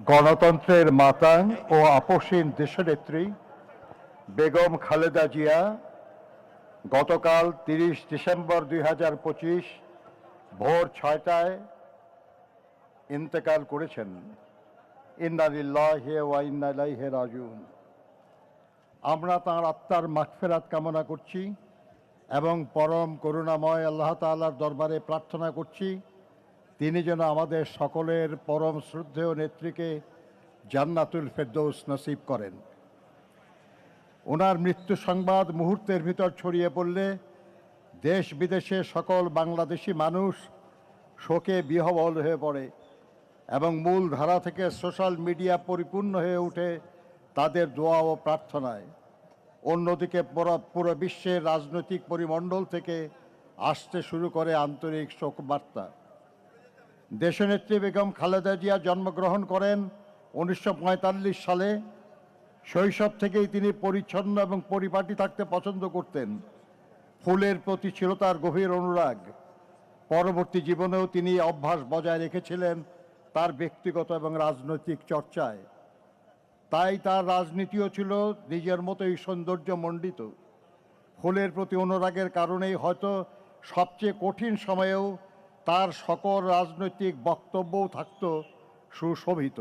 গণতন্ত্রের মাতা ও আপসীন দেশনেত্রী বেগম খালেদা জিয়া গতকাল 30 ডিসেম্বর 2025 ভোর 6টায় ইন্তেকাল করেছেন। ইন্না লিল্লাহি ওয়া ইন্না ইলাইহি রাজিউন। আমরা তাঁর আত্মার মাগফিরাত কামনা করছি এবং পরম করুণাময় আল্লাহ তাআলার দরবারে প্রার্থনা করছি তিনি যেন আমাদের সকলের পরম শ্রদ্ধেয় নেত্রীকে জান্নাতুল ফেরদৌস নসিব করেন। ওনার মৃত্যু সংবাদ মুহূর্তের ভিতর ছড়িয়ে পড়লে দেশ বিদেশে সকল বাংলাদেশি মানুষ শোকে বিহ্বল হয়ে পড়ে এবং মূল ধারা থেকে সোশ্যাল মিডিয়া পরিপূর্ণ হয়ে ওঠে তাদের দোয়া ও প্রার্থনায়। অন্যদিকে পুরো বিশ্বের রাজনৈতিক পরিমণ্ডল থেকে আসতে শুরু করে আন্তরিক শোকবার্তা। দেশনেত্রী বেগম খালেদা জিয়া জন্মগ্রহণ করেন 1945 সালে। শৈশব থেকেই তিনি পরিচ্ছন্ন এবং পরিপাটি থাকতে পছন্দ করতেন। ফুলের প্রতি ছিল তার গভীর অনুরাগ। পরবর্তী জীবনেও তিনি অভ্যাস বজায় রেখেছিলেন তার ব্যক্তিগত এবং রাজনৈতিক চর্চায়। তাই তার রাজনীতিও ছিল নিজের মতোই সৌন্দর্যমণ্ডিত। ফুলের প্রতি অনুরাগের কারণেই হয়তো সবচেয়ে কঠিন সময়েও তার সকল রাজনৈতিক বক্তব্যও থাকত সুশোভিত।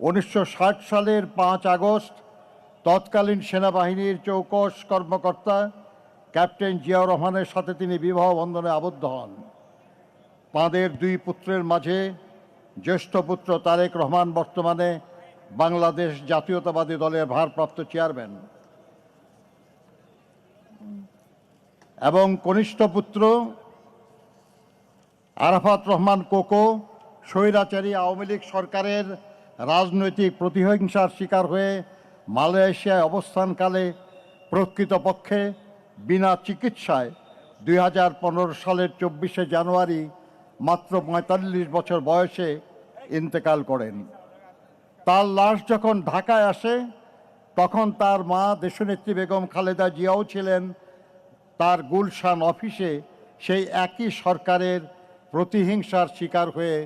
1960 সালের 5 আগস্ট তৎকালীন সেনাবাহিনীর চৌকস কর্মকর্তা ক্যাপ্টেন জিয়াউর রহমানের সাথে তিনি বিবাহ বন্ধনে আবদ্ধ হন। তাঁদের 2 পুত্রের মাঝে জ্যেষ্ঠ পুত্র তারেক রহমান বর্তমানে বাংলাদেশ জাতীয়তাবাদী দলের ভারপ্রাপ্ত চেয়ারম্যান এবং কনিষ্ঠ পুত্র আরাফাত রহমান কোকো স্বৈরাচারী আওয়ামী লীগ সরকারের রাজনৈতিক প্রতিহিংসার শিকার হয়ে মালয়েশিয়ায় অবস্থানকালে প্রকৃতপক্ষে বিনা চিকিৎসায় 2015 সালের 24শে জানুয়ারি মাত্র 45 বছর বয়সে ইন্তেকাল করেন। তার লাশ যখন ঢাকায় আসে তখন তার মা দেশনেত্রী বেগম খালেদা জিয়াও ছিলেন তার গুলশান অফিসে সেই একই সরকারের প্রতিহিংসার শিকার হয়ে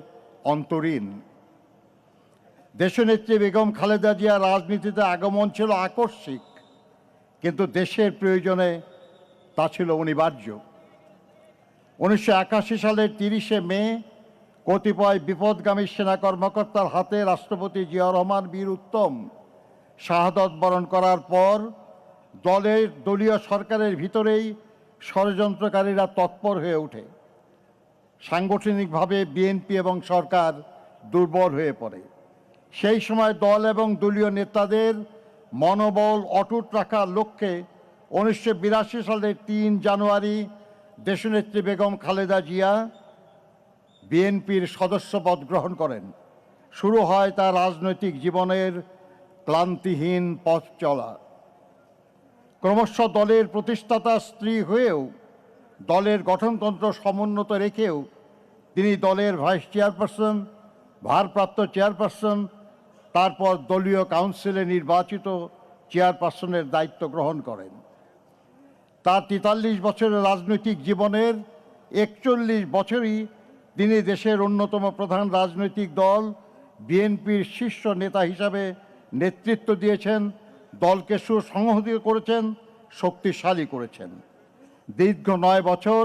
অন্তরীণ। দেশনেত্রী বেগম খালেদা জিয়ার রাজনীতিতে আগমন ছিল আকস্মিক, কিন্তু দেশের প্রয়োজনে তা ছিল অনিবার্য। 1981 সালের 30শে মে কতিপয় বিপদগামী সেনা কর্মকর্তার হাতে রাষ্ট্রপতি জিয়াউর রহমান বীর উত্তম শাহাদত বরণ করার পর দলীয় সরকারের ভিতরেই ষড়যন্ত্রকারীরা তৎপর হয়ে ওঠে। সাংগঠনিকভাবে বিএনপি এবং সরকার দুর্বল হয়ে পড়ে। সেই সময় দল এবং দলীয় নেতাদের মনোবল অটুট রাখার লক্ষ্যে 1982 সালের 3 জানুয়ারি দেশনেত্রী বেগম খালেদা জিয়া বিএনপির সদস্যপদ গ্রহণ করেন। শুরু হয় তার রাজনৈতিক জীবনের ক্লান্তিহীন পথ চলা। ক্রমশ দলের প্রতিষ্ঠাতা স্ত্রী হয়েও দলের গঠনতন্ত্র সমুন্নত রেখেও তিনি দলের ভাইস চেয়ারপারসন, ভারপ্রাপ্ত চেয়ারপারসন, তারপর দলীয় কাউন্সিলে নির্বাচিত চেয়ারপারসনের দায়িত্ব গ্রহণ করেন। তার 43 বছরের রাজনৈতিক জীবনের 41 বছরই তিনি দেশের অন্যতম প্রধান রাজনৈতিক দল বিএনপির শীর্ষ নেতা হিসাবে নেতৃত্ব দিয়েছেন, দলকে সুসংহত করেছেন, শক্তিশালী করেছেন। দীর্ঘ 9 বছর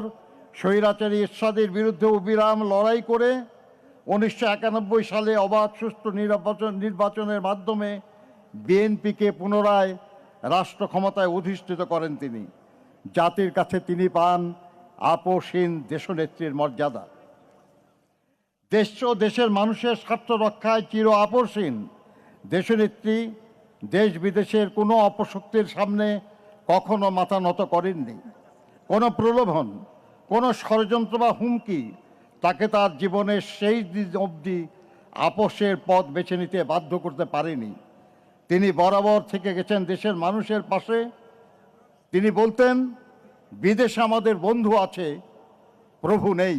স্বৈরাচারী এরশাদের বিরুদ্ধে অবিরাম লড়াই করে 1991 সালে অবাধ সুষ্ঠু নির্বাচনের মাধ্যমে বিএনপিকে পুনরায় রাষ্ট্র ক্ষমতায় অধিষ্ঠিত করেন তিনি। জাতির কাছে তিনি পান আপসীন দেশনেত্রীর মর্যাদা। দেশ ও দেশের মানুষের স্বার্থ রক্ষায় চির আপসীন দেশনেত্রী দেশ বিদেশের কোনো অপশক্তির সামনে কখনো মাথা নত করেননি। কোনো প্রলোভন, কোনো ষড়যন্ত্র বা হুমকি তাকে তার জীবনের শেষ দিন অবধি আপোষের পথ বেছে নিতে বাধ্য করতে পারেনি। তিনি বরাবর থেকে গেছেন দেশের মানুষের পাশে। তিনি বলতেন, বিদেশে আমাদের বন্ধু আছে, প্রভু নেই।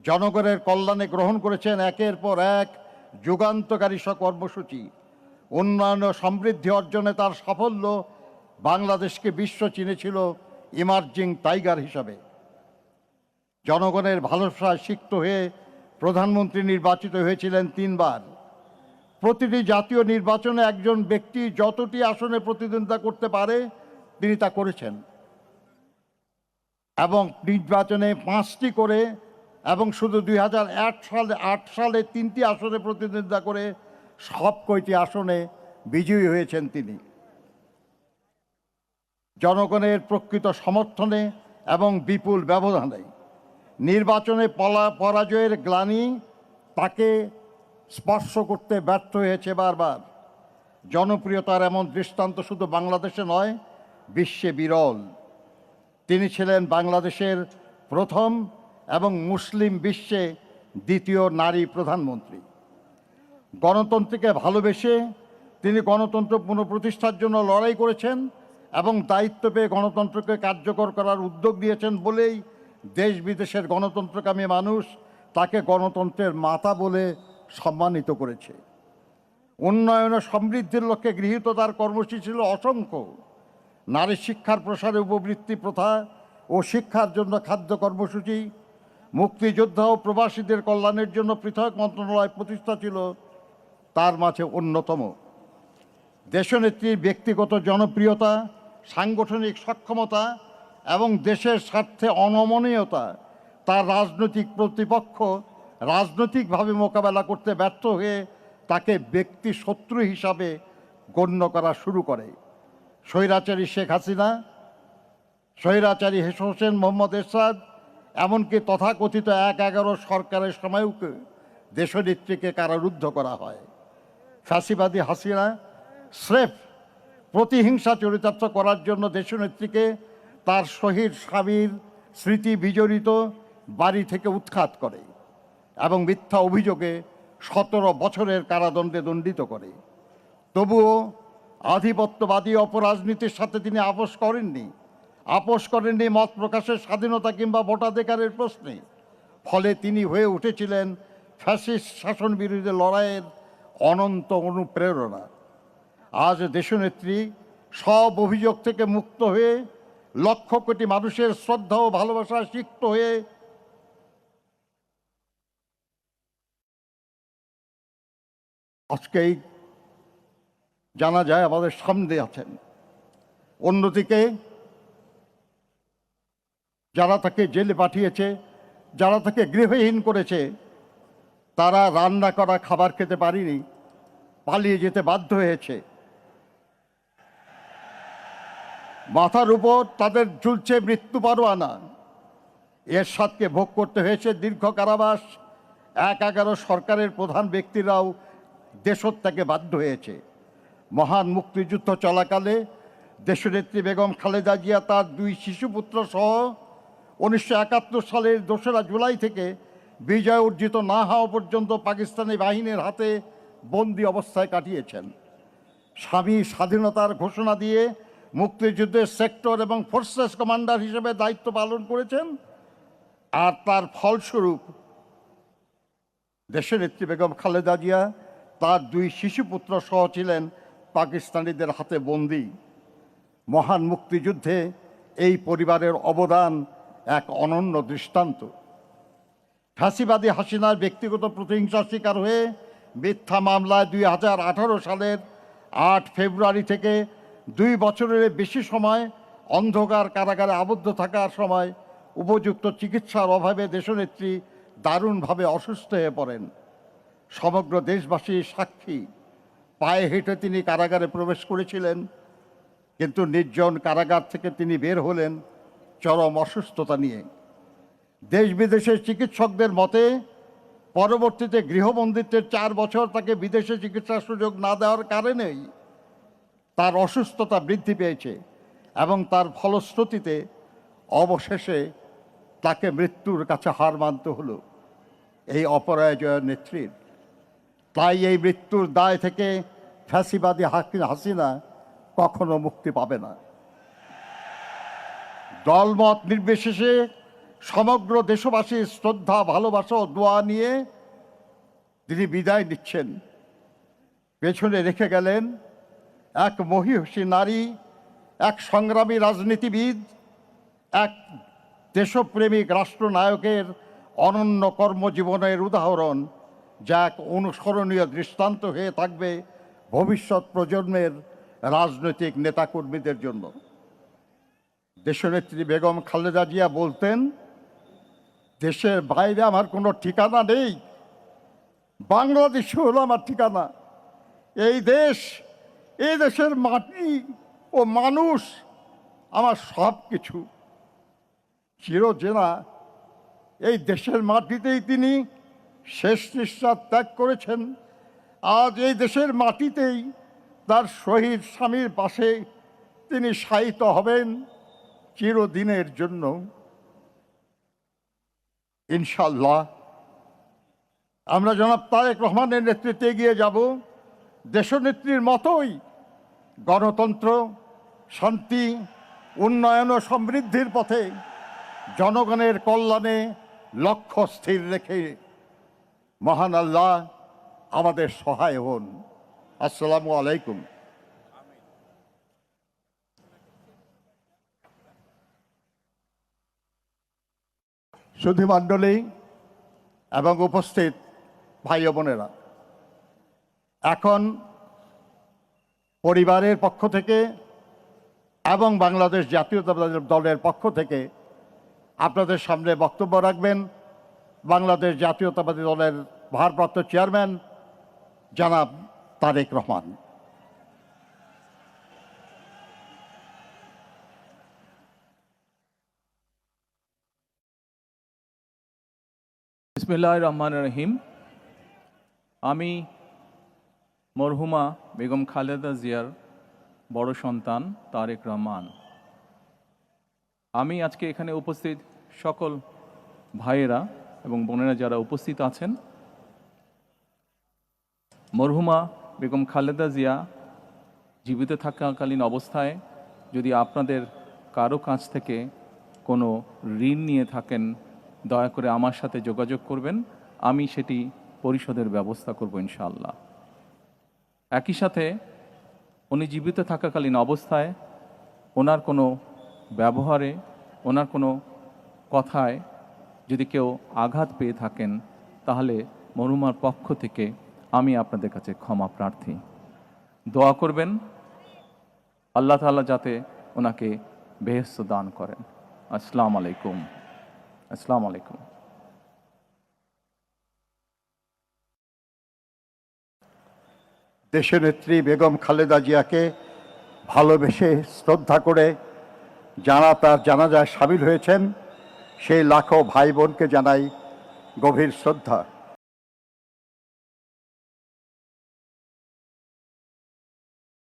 জনগণের কল্যাণে গ্রহণ করেছেন একের পর এক যুগান্তকারী সব কর্মসূচি। উন্নয়ন ও সমৃদ্ধি অর্জনে তার সাফল্য বাংলাদেশকে বিশ্ব চিনেছিল ইমার্জিং টাইগার হিসাবে। জনগণের ভালোবাসায় সিক্ত হয়ে প্রধানমন্ত্রী নির্বাচিত হয়েছিলেন 3 বার। প্রতিটি জাতীয় নির্বাচনে একজন ব্যক্তি যতটি আসনে প্রতিদ্বন্দ্বিতা করতে পারে তিনি তা করেছেন, এবং নির্বাচনে 5টি করে, এবং শুধু 2008 সালে 3টি আসনে প্রতিদ্বন্দ্বিতা করে সব কয়টি আসনে বিজয়ী হয়েছেন তিনি। জনগণের প্রকৃত সমর্থনে এবং বিপুল ব্যবধানে নির্বাচনে পরাজয়ের গ্লানি তাকে স্পর্শ করতে ব্যর্থ হয়েছে বারবার। জনপ্রিয়তার এমন দৃষ্টান্ত শুধু বাংলাদেশে নয়, বিশ্বে বিরল। তিনি ছিলেন বাংলাদেশের প্রথম এবং মুসলিম বিশ্বে দ্বিতীয় নারী প্রধানমন্ত্রী। গণতন্ত্রকে ভালোবেসে তিনি গণতন্ত্র পুনঃপ্রতিষ্ঠার জন্য লড়াই করেছেন এবং দায়িত্ব পেয়ে গণতন্ত্রকে কার্যকর করার উদ্যোগ নিয়েছেন বলেই দেশ বিদেশের গণতন্ত্রকামী মানুষ তাকে গণতন্ত্রের মাতা বলে সম্মানিত করেছে। উন্নয়ন ও সমৃদ্ধির লক্ষ্যে গৃহীত তার কর্মসূচি ছিল অসংখ্য। নারী শিক্ষার প্রসারে উপবৃত্তি প্রথা ও শিক্ষার জন্য খাদ্য কর্মসূচি, মুক্তিযোদ্ধা ও প্রবাসীদের কল্যাণের জন্য পৃথক মন্ত্রণালয় প্রতিষ্ঠা ছিল তার মাঝে অন্যতম। দেশনেত্রীর ব্যক্তিগত জনপ্রিয়তা, সাংগঠনিক সক্ষমতা এবং দেশের স্বার্থে অনমনীয়তা তার রাজনৈতিক প্রতিপক্ষ রাজনৈতিকভাবে মোকাবেলা করতে ব্যর্থ হয়ে তাকে ব্যক্তি শত্রু হিসাবে গণ্য করা শুরু করে। স্বৈরাচারী শেখ হাসিনা, স্বৈরাচারী হোসেন মোহাম্মদ এরশাদ, এমনকি তথাকথিত 1/11 সরকারের সময়ও দেশনেত্রীকে কারারুদ্ধ করা হয়। ফ্যাসিবাদী হাসিনা স্রেফ প্রতিহিংসা চরিতার্থ করার জন্য দেশনেত্রীকে তার শহীদ স্বামীর স্মৃতি বিজড়িত বাড়ি থেকে উৎখাত করে এবং মিথ্যা অভিযোগে 17 বছরের কারাদণ্ডে দণ্ডিত করে। তবুও আধিপত্যবাদী অপরাজনীতির সাথে তিনি আপোষ করেননি মত প্রকাশের স্বাধীনতা কিংবা ভোটাধিকারের প্রশ্নে। ফলে তিনি হয়ে উঠেছিলেন ফ্যাসিস্ট শাসন বিরোধী লড়াইয়ের অনন্ত অনুপ্রেরণা। আজ দেশনেত্রী সব অভিযোগ থেকে মুক্ত হয়ে লক্ষ কোটি মানুষের শ্রদ্ধা ও ভালোবাসায় সিক্ত হয়ে আজকেই জানা যায় আমাদের সামনে আছেন। অন্যদিকে যারা তাকে জেলে পাঠিয়েছে, যারা তাকে গৃহহীন করেছে, তারা রান্না করা খাবার খেতে পারেনি, পালিয়ে যেতে বাধ্য হয়েছে। মাথার উপর তাদের ঝুলছে মৃত্যু পরোয়ানা। এরশাদকে ভোগ করতে হয়েছে দীর্ঘ কারাবাস। 1/11 সরকারের প্রধান ব্যক্তিরাও দেশত্যাগে বাধ্য হয়েছে। মহান মুক্তিযুদ্ধ চলাকালে দেশনেত্রী বেগম খালেদা জিয়া তার 2 শিশুপুত্র সহ 1971 সালের 2রা জুলাই থেকে বিজয় অর্জিত না হওয়া পর্যন্ত পাকিস্তানি বাহিনীর হাতে বন্দি অবস্থায় কাটিয়েছেন। স্বামী স্বাধীনতার ঘোষণা দিয়ে মুক্তিযুদ্ধের সেক্টর এবং ফোর্সেস কমান্ডার হিসেবে দায়িত্ব পালন করেছেন, আর তার ফলস্বরূপ দেশনেত্রী বেগম খালেদা জিয়া তার 2 শিশুপুত্র সহ ছিলেন পাকিস্তানিদের হাতে বন্দী। মহান মুক্তিযুদ্ধে এই পরিবারের অবদান এক অনন্য দৃষ্টান্ত। ফ্যাসিবাদী হাসিনার ব্যক্তিগত প্রতিহিংসার শিকার হয়ে মিথ্যা মামলায় 2018 সালের 8 ফেব্রুয়ারি থেকে 2 বছরের বেশি সময় অন্ধকার কারাগারে আবদ্ধ থাকার সময় উপযুক্ত চিকিৎসার অভাবে দেশনেত্রী দারুণভাবে অসুস্থ হয়ে পড়েন। সমগ্র দেশবাসী সাক্ষী। পায়ে হেঁটে তিনি কারাগারে প্রবেশ করেছিলেন, কিন্তু নির্জন কারাগার থেকে তিনি বের হলেন চরম অসুস্থতা নিয়ে। দেশ বিদেশের চিকিৎসকদের মতে পরবর্তীতে গৃহবন্দিত্বের 4 বছর তাকে বিদেশে চিকিৎসার সুযোগ না দেওয়ার কারণেই তার অসুস্থতা বৃদ্ধি পেয়েছে এবং তার ফলশ্রুতিতে অবশেষে তাকে মৃত্যুর কাছে হার মানতে হলো এই অপরাজয় নেত্রীর। তাই এই মৃত্যুর দায় থেকে ফ্যাসিবাদী হাসিনা কখনো মুক্তি পাবে না। দলমত নির্বিশেষে সমগ্র দেশবাসীর শ্রদ্ধা, ভালোবাসা ও দোয়া নিয়ে তিনি বিদায় নিচ্ছেন। পেছনে রেখে গেলেন এক মহিষী নারী, এক সংগ্রামী রাজনীতিবিদ, এক দেশপ্রেমিক রাষ্ট্রনায়কের অনন্য কর্মজীবনের উদাহরণ, যা এক অনুসরণীয় দৃষ্টান্ত হয়ে থাকবে ভবিষ্যৎ প্রজন্মের রাজনৈতিক নেতাকর্মীদের জন্য। দেশনেত্রী বেগম খালেদা জিয়া বলতেন, দেশের বাইরে আমার কোনো ঠিকানা নেই, বাংলাদেশ হলো আমার ঠিকানা। এই দেশ, এই দেশের মাটি ও মানুষ আমার সব কিছু। চিরচেনা এই দেশের মাটিতেই তিনি শেষ নিঃশ্বাস ত্যাগ করেছেন। আজ এই দেশের মাটিতেই তার শহীদ স্বামীর পাশে তিনি শায়িত হবেন চিরদিনের জন্য, ইনশাল্লাহ। আমরা জনাব তারেক রহমানের নেতৃত্বে এগিয়ে যাব দেশনেত্রীর মতোই গণতন্ত্র, শান্তি, উন্নয়ন ও সমৃদ্ধির পথে জনগণের কল্যাণে লক্ষ্য স্থির রেখে। মহান আল্লাহ আমাদের সহায় হন। আসসালামু আলাইকুম। সুধীমণ্ডলী এবং উপস্থিত ভাই ও বোনেরা, এখন পরিবারের পক্ষ থেকে এবং বাংলাদেশ জাতীয়তাবাদী দলের পক্ষ থেকে আপনাদের সামনে বক্তব্য রাখবেন বাংলাদেশ জাতীয়তাবাদী দলের ভারপ্রাপ্ত চেয়ারম্যান জনাব তারেক রহমান। বিসমিল্লাহির রহমানির রহিম। আমি মরহুমা বেগম খালেদা জিয়ার বড় সন্তান তারেক রহমান। আমি আজকে এখানে উপস্থিত সকল ভাইয়েরা এবং বোনেরা যারা উপস্থিত আছেন, মরহুমা বেগম খালেদা জিয়া জীবিত থাকাকালীন অবস্থায় যদি আপনাদের কারো কাছ থেকে কোনো ঋণ নিয়ে থাকেন, দয়া করে আমার সাথে যোগাযোগ করবেন, আমি সেটি পরিশোধের ব্যবস্থা করব ইনশাআল্লাহ। একই সাথে উনি জীবিত থাকাকালীন অবস্থায় ওনার কোনো ব্যবহারে, ওনার কোনো কথায় যদি কেউ আঘাত পেয়ে থাকেন, তাহলে মরহুমার পক্ষ থেকে আমি আপনাদের কাছে ক্ষমা প্রার্থী। দোয়া করবেন আল্লাহ তাআলা যাতে ওনাকে বেহেশত দান করেন। আসসালামু আলাইকুম। আসসালামু আলাইকুম। দেশনেত্রী বেগম খালেদা জিয়াকে ভালোবেসে শ্রদ্ধা করে যারা তার জানাজায় সামিল হয়েছেন সেই লাখো ভাই বোনকে জানাই গভীর শ্রদ্ধা।